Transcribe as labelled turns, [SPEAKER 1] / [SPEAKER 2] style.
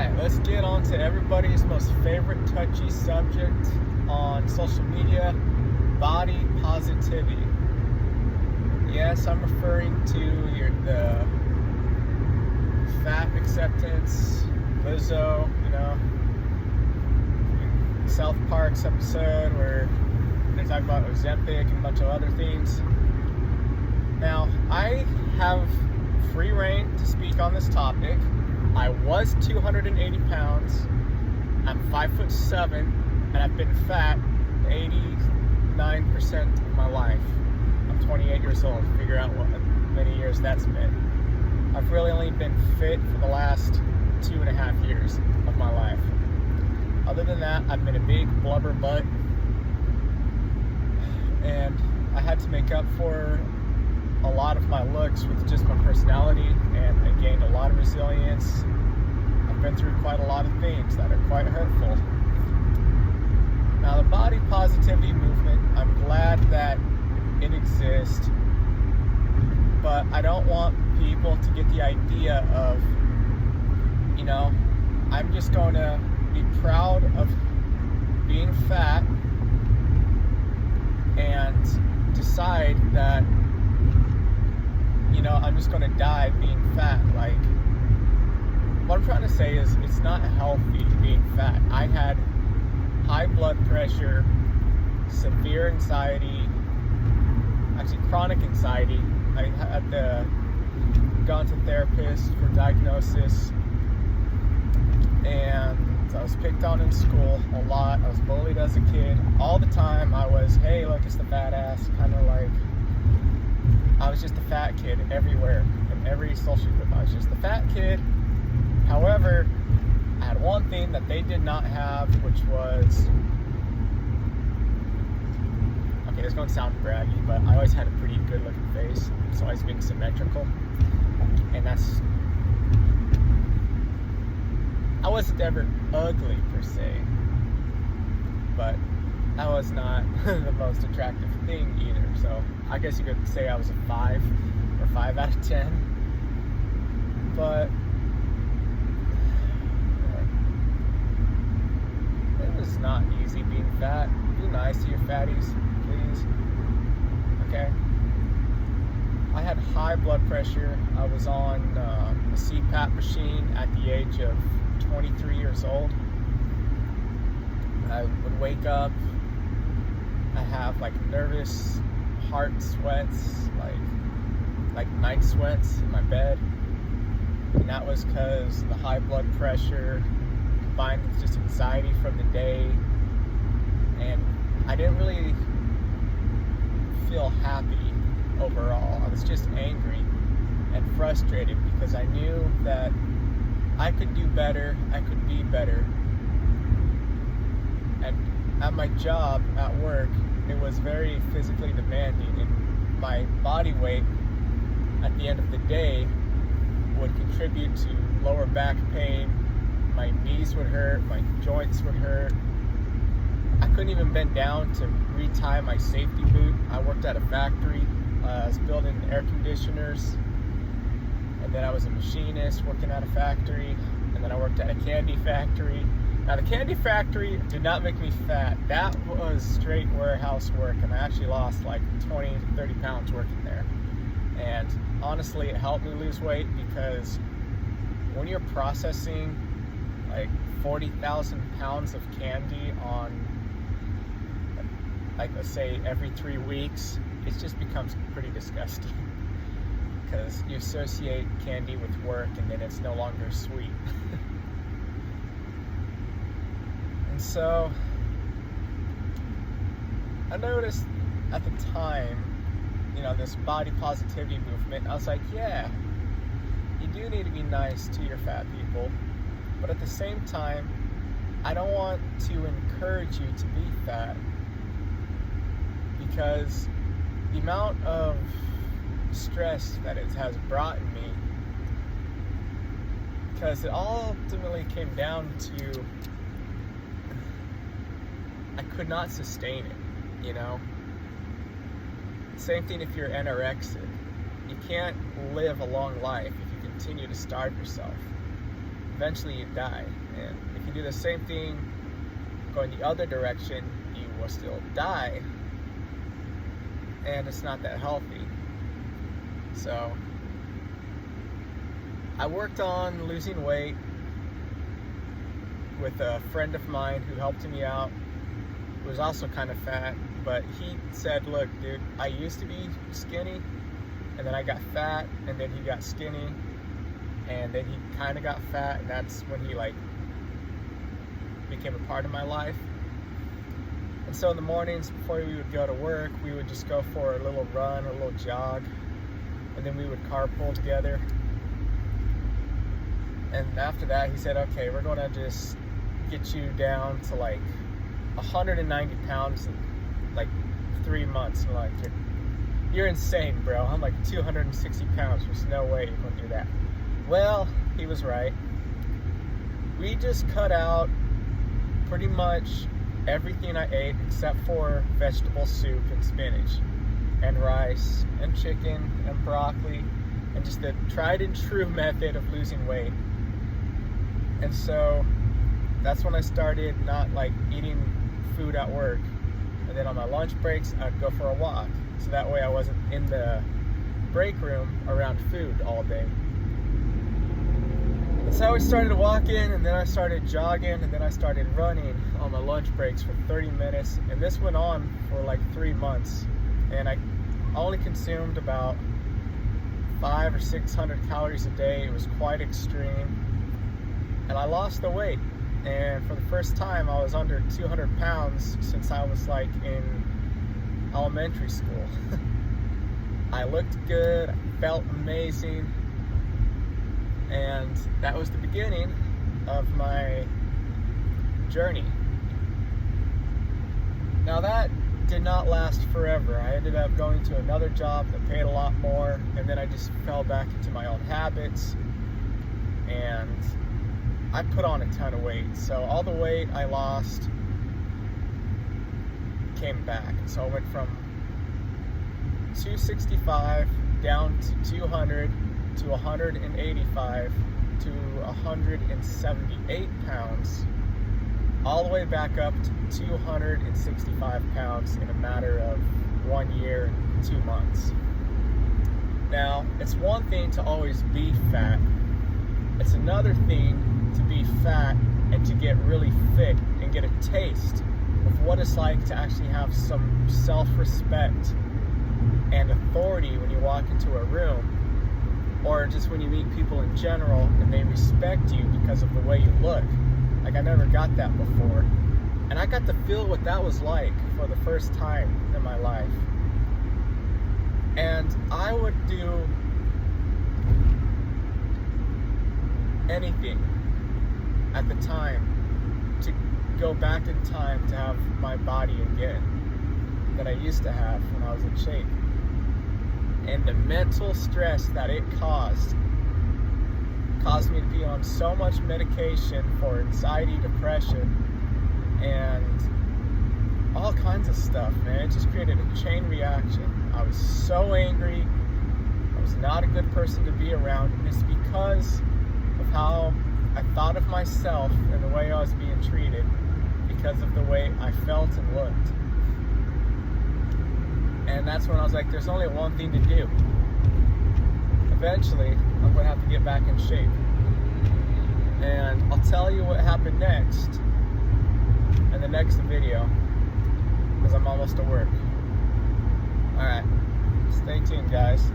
[SPEAKER 1] Alright, let's get on to everybody's most favorite touchy subject on social media, body positivity. Yes, I'm referring to the fat acceptance, Lizzo, South Park's episode where they talk about Ozempic and a bunch of other things. Now, I have free reign to speak on this topic. I was 280 pounds. I'm 5'7", and I've been fat 89% of my life. I'm 28 years old. Figure out what many years that's been. I've really only been fit for the last 2.5 years of my life. Other than that, I've been a big blubber butt, and I had to make up for a lot of my looks with just my personality, and I gained a lot of resilience. I've been through quite a lot of things that are quite hurtful. Now, the body positivity movement, I'm glad that it exists, but I don't want people to get the idea of, I'm just going to be proud of being fat and decide that I'm just going to die being fat. Like, what I'm trying to say is it's not healthy being fat. I had high blood pressure, severe anxiety, actually chronic anxiety. I had gone to therapist for diagnosis, and I was picked on in school a lot. I was bullied as a kid. All the time I was, hey, look, it's the fat ass, kind of like I was just a fat kid everywhere. In every social group, I was just the fat kid. However, I had one thing that they did not have, which was, okay, this is going to sound braggy, but I always had a pretty good looking face. It's always been symmetrical. And I wasn't ever ugly per se, but I was not the most attractive thing either. So I guess you could say I was a 5 or 5 out of 10. But it was not easy being fat. Be nice to your fatties, please. Okay. I had high blood pressure. I was on a CPAP machine at the age of 23 years old. I would wake up, I have like nervous heart sweats, like night sweats in my bed, and that was because the high blood pressure combined with just anxiety from the day, and I didn't really feel happy overall. I was just angry and frustrated because I knew that I could do better, I could be better. And at my job, at work, it was very physically demanding, and my body weight at the end of the day would contribute to lower back pain. My knees would hurt, my joints would hurt. I couldn't even bend down to retie my safety boot. I worked at a factory. I was building air conditioners, and then I was a machinist working at a factory, and then I worked at a candy factory. Now, the candy factory did not make me fat. That was straight warehouse work, and I actually lost like 20 to 30 pounds working there. And honestly, it helped me lose weight because when you're processing like 40,000 pounds of candy on, like, let's say every 3 weeks, it just becomes pretty disgusting because you associate candy with work, and then it's no longer sweet. And so I noticed at the time, this body positivity movement, I was like, yeah, you do need to be nice to your fat people, but at the same time, I don't want to encourage you to be fat, because the amount of stress that it has brought me, because it all ultimately came down to I could not sustain it, Same thing if you're anorexic. You can't live a long life if you continue to starve yourself. eventually you die. And if you do the same thing going the other direction, you will still die. And it's not that healthy. So I worked on losing weight with a friend of mine who helped me out, who was also kind of fat, but he said, look, dude, I used to be skinny, and then I got fat, and then he got skinny, and then he kind of got fat, and that's when he like became a part of my life. And so in the mornings before we would go to work, we would just go for a little run, a little jog, and then we would carpool together. And after that, he said, okay, we're going to just get you down to like 190 pounds in like 3 months. I'm like, you're insane, bro. I'm like 260 pounds. There's no way you're going to do that. Well, he was right. We just cut out pretty much everything I ate except for vegetable soup and spinach and rice and chicken and broccoli and just the tried and true method of losing weight. And so that's when I started not like eating food at work. And then on my lunch breaks, I'd go for a walk. So that way I wasn't in the break room around food all day. That's how I started walking, and then I started jogging, and then I started running on my lunch breaks for 30 minutes. And this went on for like 3 months. And I only consumed about 500 or 600 calories a day. It was quite extreme. And I lost the weight. And for the first time, I was under 200 pounds since I was like in elementary school. I looked good, I felt amazing. And that was the beginning of my journey. Now that did not last forever. I ended up going to another job that paid a lot more, and then I just fell back into my old habits, and I put on a ton of weight. So all the weight I lost came back. So I went from 265 down to 200 to 185 to 178 pounds, all the way back up to 265 pounds in a matter of 1 year and 2 months. Now, it's one thing to always be fat. It's another thing to be fat and to get really fit and get a taste of what it's like to actually have some self-respect and authority when you walk into a room, or just when you meet people in general and they respect you because of the way you look. Like, I never got that before. And I got to feel what that was like for the first time in my life. And I would do anything at the time to go back in time to have my body again that I used to have when I was in shape. And the mental stress that it caused me to be on so much medication for anxiety, depression, and all kinds of stuff, man. It just created a chain reaction. I was so angry. I was not a good person to be around, and it's because of how I thought of myself and the way I was being treated because of the way I felt and looked. And that's when I was like, there's only one thing to do. Eventually, I'm going to have to get back in shape. And I'll tell you what happened next in the next video, because I'm almost to work. Alright, stay tuned, guys.